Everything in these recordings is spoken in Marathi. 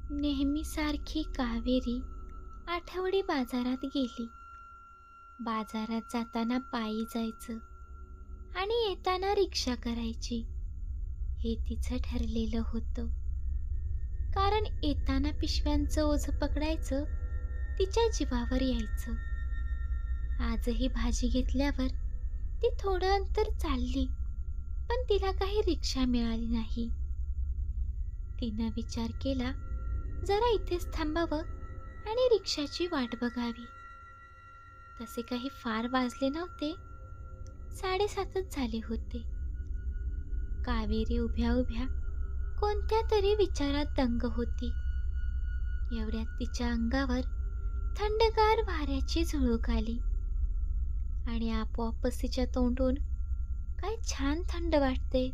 नेहमीसारखी कावेरी आठवडी बाजारात गेली. बाजारात जाताना पायी जायचं आणि येताना रिक्षा करायची हे तिचं ठरलेलं होतं. कारण येताना पिशव्यांचं ओझं पकडायचं तिच्या जीवावर यायचं. आजही भाजी घेतल्यावर ती थोडं अंतर चालली, पण तिला काही रिक्षा मिळाली नाही. तिनं विचार केला, जरा इथेच थांबावं आणि रिक्षाची वाट बघावी. तसे काही फार वाजले नव्हते, 7:30च झाले होते. कावेरी उभ्या उभ्या कोणत्या तरी विचारात दंग होती. एवढ्यात तिच्या अंगावर थंडगार वाऱ्याची झुळूक आली आणि आपोआपच तिच्या तोंडून काय छान थंड वाटते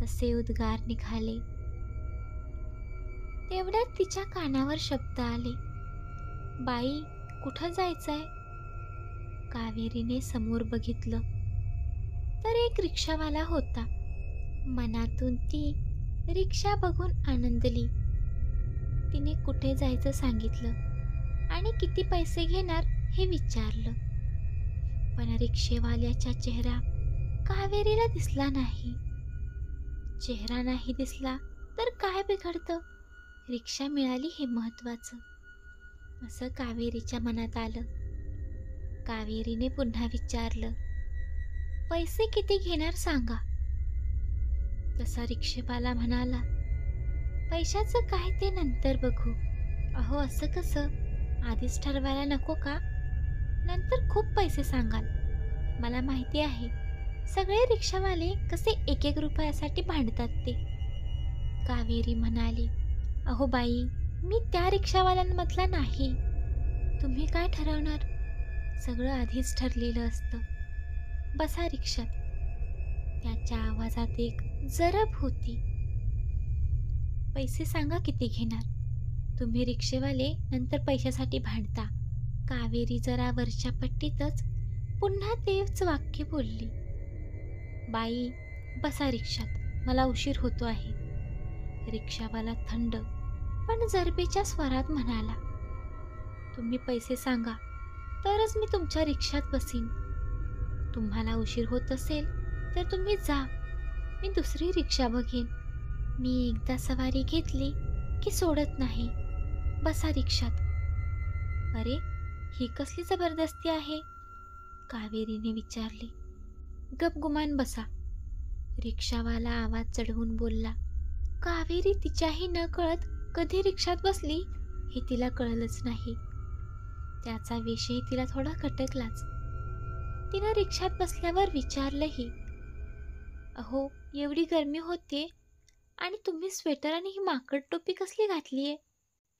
असे उद्गार निघाले. तेवढ्यात तिच्या कानावर शब्द आले, बाई, कुठं जायचंय? कावेरीने समोर बघितलं तर एक रिक्षावाला होता. मनातून ती रिक्षा बघून आनंदली. तिने कुठे जायचं सांगितलं आणि किती पैसे घेणार हे विचारलं. पण रिक्षेवाल्याचा चेहरा कावेरीला दिसला नाही. चेहरा नाही दिसला तर काय बिघडतं, रिक्षा मिळाली हे महत्वाचं, असं कावेरीच्या मनात आलं. कावेरीने पुन्हा विचारलं, पैसे किती घेणार सांगा? तसा रिक्षेवाला म्हणाला, पैशाचं काय ते नंतर बघू. अहो, असं कसं? आधीच ठरवायला नको का? नंतर खूप पैसे सांगाल. मला माहिती आहे सगळे रिक्षावाले कसे 1-1 रुपयासाठी भांडतात ते. कावेरी म्हणाली, अहो बाई, मी त्या रिक्षावाल्यांमधला नाही. तुम्ही काय ठरवणार? सगळं आधीच ठरलेलं असतं. बसा रिक्षात. त्याच्या आवाजात एक जरब होती. पैसे सांगा किती घेणार? तुम्ही रिक्षेवाले नंतर पैशासाठी भांडता. कावेरी जरा वरच्या पट्टीतच पुन्हा तेच वाक्य बोलली, बाई, बसा रिक्षात, मला उशीर होतो आहे. रिक्षावाला थंड पण जरबेच्या स्वरात म्हणाला, तुम्ही पैसे सांगा तरच मी तुमच्या रिक्षात बसीन. तुम्हाला उशीर होत असेल तर तुम्ही जा, मी दुसरी रिक्षा बघेन. मी एकदा सवारी घेतली की सोडत नाही. बसा रिक्षात. अरे, ही कसली जबरदस्ती आहे? कावेरीने विचारले. गपगुमान बसा, रिक्षावाला आवाज चढवून बोलला. कावेरी तिच्याही न कळत कधी रिक्षात बसली हे तिला कळलंच नाही. त्याचा विषय तिला थोडा खटकलाच. तिनं रिक्षात बसल्यावर विचारलंही, अहो, एवढी गरमी होते आणि तुम्ही स्वेटर आणि ही माकड टोपी कसली घातलीये?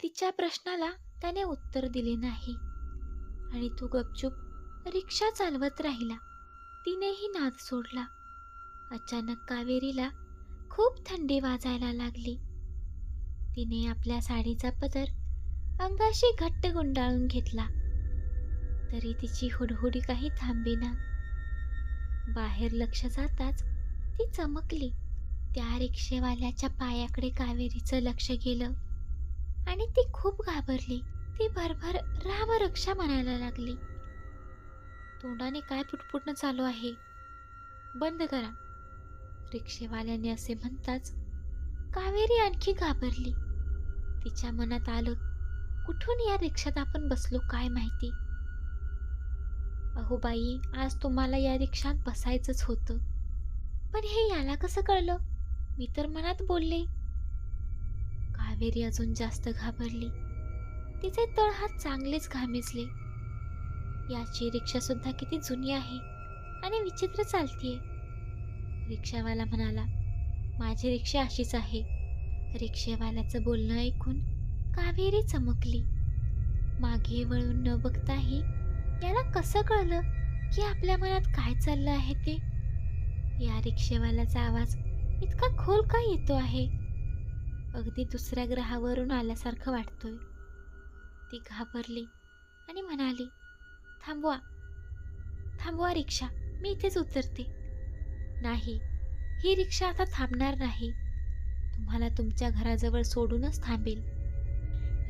तिच्या प्रश्नाला त्याने उत्तर दिले नाही आणि तो गपचूप रिक्षा चालवत राहिला. तिनेही नाद सोडला. अचानक कावेरीला खूप थंडी वाजायला लागली. तिने आपल्या साडीचा पदर अंगाशी घट्ट गुंडाळून घेतला, तरी तिची हुडहुडी काही थांबेना. बाहेर लक्ष जाताच ती चमकली. त्या रिक्षेवाल्याच्या पायाकडे कावेरीचं लक्ष गेलं आणि ती खूप घाबरली. ती भरभर राम रक्षा म्हणायला लागली. तोंडाने काय पुटपुटणं चालू आहे? बंद करा, रिक्षेवाल्याने असे म्हणताच कावेरी आणखी घाबरली. तिच्या मनात आलं, कुठून या रिक्षात आपण बसलो काय माहिती. अहो बाई, आज तुम्हाला या रिक्षात बसायचंच होतं. पण हे याला कसं कळलं? मी तर मनात बोलले. कावेरी अजून जास्त घाबरली. तिचे तळहात चांगलेच घामेजले. याची रिक्षा सुद्धा किती जुनी आहे आणि विचित्र चालतीये. रिक्षावाला म्हणाला, माझी रिक्षा अशीच आहे. रिक्षेवाल्याचं बोलणं ऐकून कावेरी चमकली. मागे वळून न बघताही याला कसं कळलं की आपल्या मनात काय चाललं आहे ते? या रिक्षेवाल्याचा आवाज इतका खोल का येतो आहे? अगदी दुसऱ्या ग्रहावरून आल्यासारखं वाटतोय. ती घाबरली आणि म्हणाली, थांबवा, थांबवा रिक्षा, मी इथेच उतरते. नाही, ही रिक्षा आता थांबणार नाही. तुम्हाला तुमच्या घराजवळ सोडूनच थांबेल.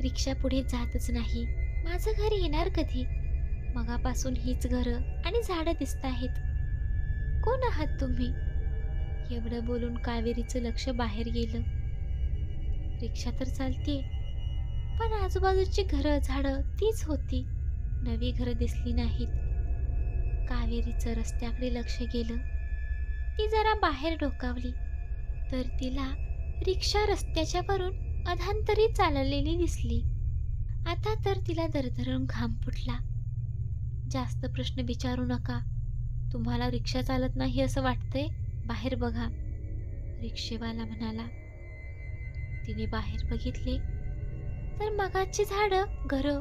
रिक्षा पुढे जातच नाही. माझं घर येणार कधी? मगापासून हीच घरं आणि झाडं दिसत आहेत. कोण आहात तुम्ही? एवढं बोलून कावेरीचं लक्ष बाहेर गेलं. रिक्षा तर चालतीये, पण आजूबाजूची घरं झाडं तीच होती. नवी घरं दिसली नाहीत. कावेरीचं रस्त्याकडे लक्ष गेलं. ती जरा बाहेर डोकावली तर तिला रिक्षा रस्त्याच्या वरून अधांतरी चाललेली दिसली. आता तर तिला दरदरून घाम फुटला. जास्त प्रश्न विचारू नका. तुम्हाला रिक्षा चालत नाही असं वाटतंय? बाहेर बघा, रिक्षेवाला म्हणाला. तिने बाहेर बघितले तर मगाची झाडं घरं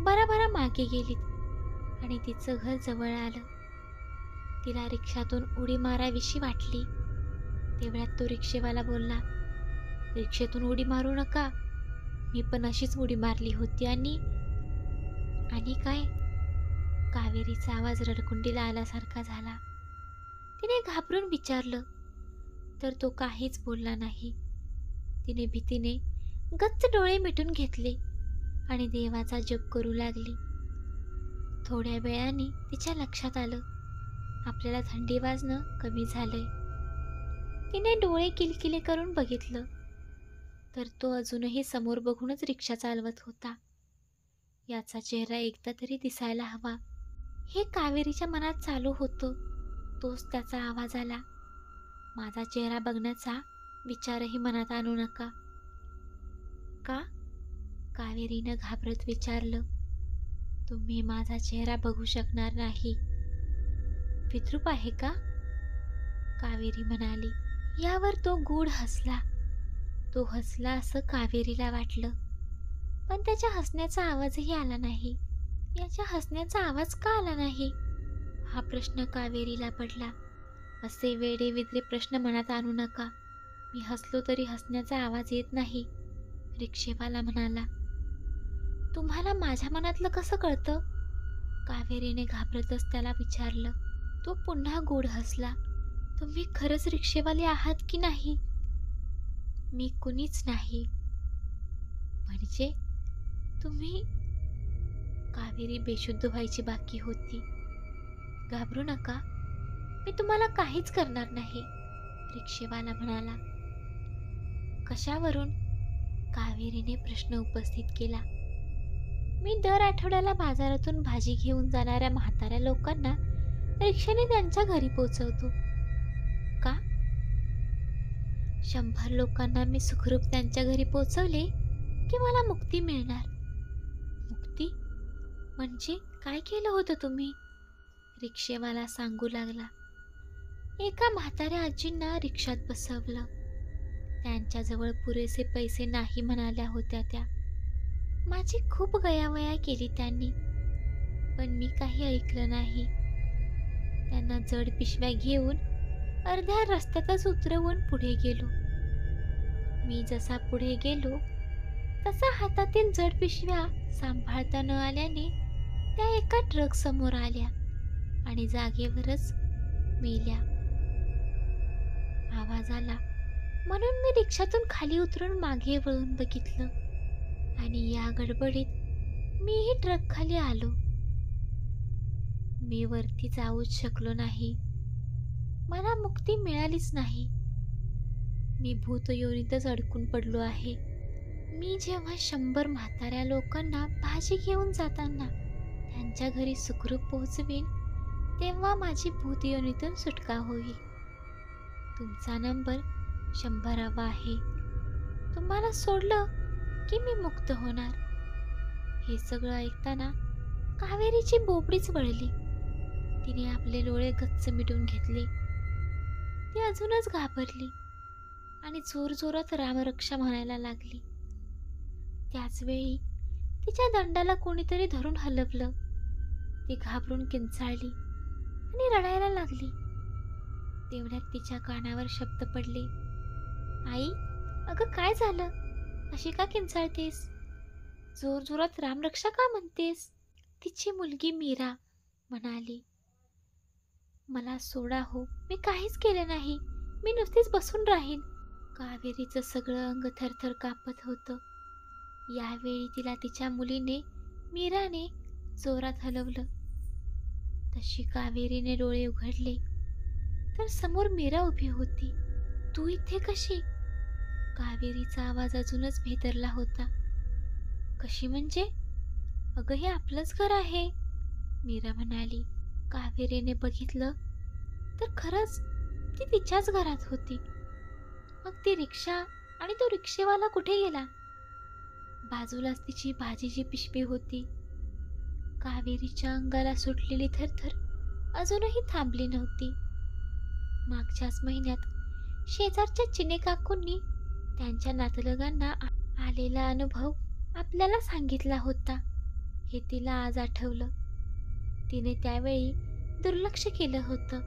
बराबरा मागे गेलीत आणि तिचं घर जवळ आलं. तिला रिक्षातून उडी मारावीशी वाटली. तेवढ्यात तो रिक्षेवाला बोलला, रिक्षेतून उडी मारू नका. मी पण अशीच उडी मारली होती. आणि काय? कावेरीचा आवाज रडकुंडीला आल्यासारखा झाला. तिने घाबरून विचारलं तर तो काहीच बोलला नाही. तिने भीतीने गच्च डोळे मिटून घेतले आणि देवाचा जप करू लागली. थोड्या वेळाने तिच्या लक्षात आलं, आपल्याला थंडी वाजणं कमी झालंय. तिने डोळे किलकिले करून बघितलं तर तो अजूनही समोर बघूनच रिक्षा चालवत होता. याचा चेहरा एकदा तरी दिसायला हवा, हे कावेरीच्या मनात चालू होतं. तोच त्याचा आवाज आला, माझा चेहरा बघण्याचा विचारही मनात आणू नका. का? कावेरीनं घाबरत विचारलं. तुम्ही माझा चेहरा बघू शकणार नाही. विद्रूप आहे का? कावेरी म्हणाली. यावर तो गूढ हसला. तो हसला असं कावेरीला वाटलं, पण त्याच्या हसण्याचा आवाजही आला नाही. याच्या हसण्याचा आवाज का आला नाही, हा प्रश्न कावेरीला पडला. असे वेडे विद्रे प्रश्न मनात आणू नका. मी हसलो तरी हसण्याचा आवाज येत नाही, रिक्षेवाला म्हणाला. तुम्हाला माझ्या मनातलं कसं कळतं? कावेरीने घाबरतच त्याला विचारलं. तो पुन्हा गोड हसला. तुम्ही खरंच रिक्षेवाले आहात की नाही? मी कुणीच नाही. म्हणजे तुम्ही? कावेरी बेशुद्ध व्हायची बाकी होती. घाबरू नका, मी तुम्हाला काहीच करणार नाही, रिक्षेवाला म्हणाला. कशावरून? कावेरीने प्रश्न उपस्थित केला. मी दर आठवड्याला बाजारातून भाजी घेऊन जाणाऱ्या म्हाताऱ्या लोकांना रिक्षाने त्यांच्या घरी पोचवतो. का? 100 लोकांना मी सुखरूप त्यांच्या घरी पोचवले की मला मुक्ती मिळणार. मुक्ती म्हणजे काय केलं होतं तुम्ही? रिक्षेवाला सांगू लागला. एका म्हाताऱ्या आजींना रिक्षात बसवलं. त्यांच्याजवळ पुरेसे पैसे नाही म्हणाल्या होत्या त्या. माझी खूप गयावया केली त्यांनी, पण मी काही ऐकलं नाही. त्यांना जड पिशव्या घेऊन अर्ध्या रस्त्यातच उतरवून पुढे गेलो. मी जसा पुढे गेलो तसा हातातील जड पिशव्या सांभाळता न आल्याने त्या एका ट्रक समोर आल्या आणि जागेवरच मेल्या. आवाज आला म्हणून मी रिक्षातून खाली उतरून मागे वळून बघितलं आणि या गडबडीत मीही ट्रक खाली आलो. मी वरती जाऊच शकलो नाही. मला मुक्ती मिळालीच नाही. मी भूतयोनीतच अडकून पडलो आहे. मी जेव्हा 100 म्हाताऱ्या लोकांना भाजी घेऊन जाताना त्यांच्या घरी सुखरूप पोहोचवीन तेव्हा माझी भूतयोनीतून सुटका होईल. तुमचा नंबर 100वा आहे. तुम्हाला सोडलं की मी मुक्त होणार. हे सगळं ऐकताना कावेरीची बोबडीच वळली. तिने आपले डोळे गच्च मिटून घेतले. ती अजूनच घाबरली आणि जोरजोरात रामरक्षा म्हणायला लागली. त्याच वेळी तिच्या दंडाला कोणीतरी धरून हलवलं. ती घाबरून किंचाळली आणि रडायला लागली. तेवढ्यात तिच्या कानावर शब्द पडले. आई, अगं काय झालं? अशी का किंचाळतेस? जोरजोरात रामरक्षा का म्हणतेस? तिची मुलगी मीरा म्हणाली. मला सोडा हो, मी काहीच केलं नाही. मी नुसतीच बसून राहीन. कावेरीचं सगळं अंग थरथर कापत होतं. यावेळी तिला तिच्या मुलीने मीराने जोरात हलवलं. तशी कावेरीने डोळे उघडले तर समोर मीरा उभी होती. तू इथे कशी? कावेरीचा आवाज अजूनच भेदरला होता. कशी म्हणजे? अगं हे आपलंच घर आहे, मीरा म्हणाली. कावेरीने बघितलं तर खरंच ती तिच्याच घरात होती. मग ती रिक्षा आणि तो रिक्षेवाला कुठे गेला? बाजूलाच तिची भाजीची पिशवी होती. कावेरीच्या अंगाला सुटलेली थरथर अजूनही थांबली नव्हती. मागच्याच महिन्यात शेजारच्या चिने काकूंनी त्यांच्या नातलगांना आलेला अनुभव आपल्याला सांगितला होता. हे तिला आज आठवलं. तिने त्यावेळी दुर्लक्ष केलं होतं,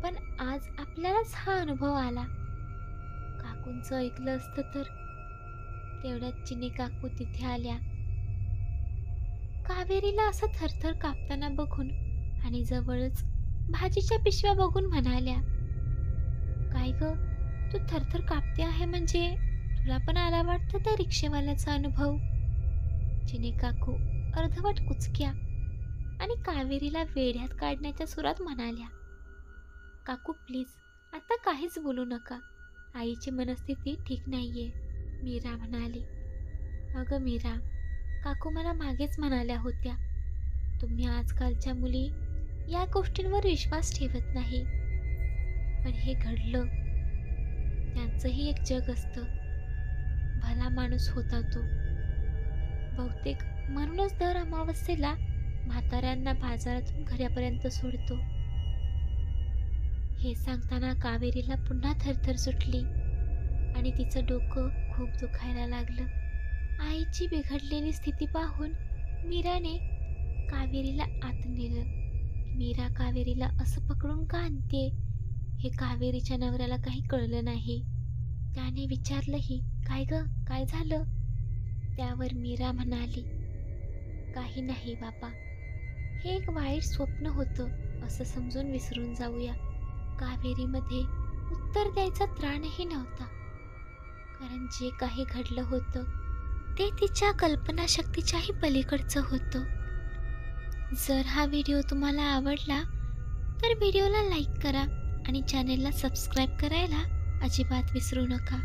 पण आज आपल्यालाच हा अनुभव आला. काकूंचं ऐकलं असतं तर. तेवढ्यात चिने काकू तिथे आल्या. कावेरीला असं थरथर कापताना बघून आणि जवळच भाजीच्या पिशव्या बघून म्हणाल्या, काय ग, तू थरथर कापते आहे म्हणजे तुला पण आला वाटतं त्या रिक्षेवाल्याचा अनुभव? चिने काकू अर्धवट कुचक्या आणि कावेरीला वेड्यात काढण्याच्या सुरात म्हणाल्या, काकू प्लीज आता काहीच बोलू नका, आईची मनस्थिती ठीक नाहीये, मीरा म्हणाली. अगं मीरा, काकू मला मागेच म्हणाल्या होत्या, तुम्ही आजकालच्या मुली या गोष्टींवर विश्वास ठेवत नाही. पण हे घडलं. त्यांचंही एक जग असतं. भला माणूस होता तो. बहुतेक म्हणूनच दर अमावस्येला म्हाताऱ्यांना बाजारातून घरापर्यंत सोडतो. हे सांगताना कावेरीला पुन्हा थरथर सुटली आणि तिचं डोकं खूप दुखायला लागलं. आईची बिघडलेली स्थिती पाहून मीराने कावेरीला आत नेलं. मीरा कावेरीला असं पकडून का आणते हे कावेरीच्या नवऱ्याला काही कळलं नाही. त्याने विचारलंही, काय ग, काय झालं? त्यावर मीरा म्हणाली, काही नाही बाबा, हे एक वाईट स्वप्न होतं असं समजून विसरून जाऊया. कावेरीमध्ये उत्तर द्यायचा त्राणही नव्हता, कारण जे काही घडलं होतं ते तिच्या कल्पनाशक्तीच्याही पलीकडचं होतं. जर हा व्हिडिओ तुम्हाला आवडला तर व्हिडिओला लाईक करा आणि चॅनेलला सबस्क्राईब करायला अजिबात विसरू नका.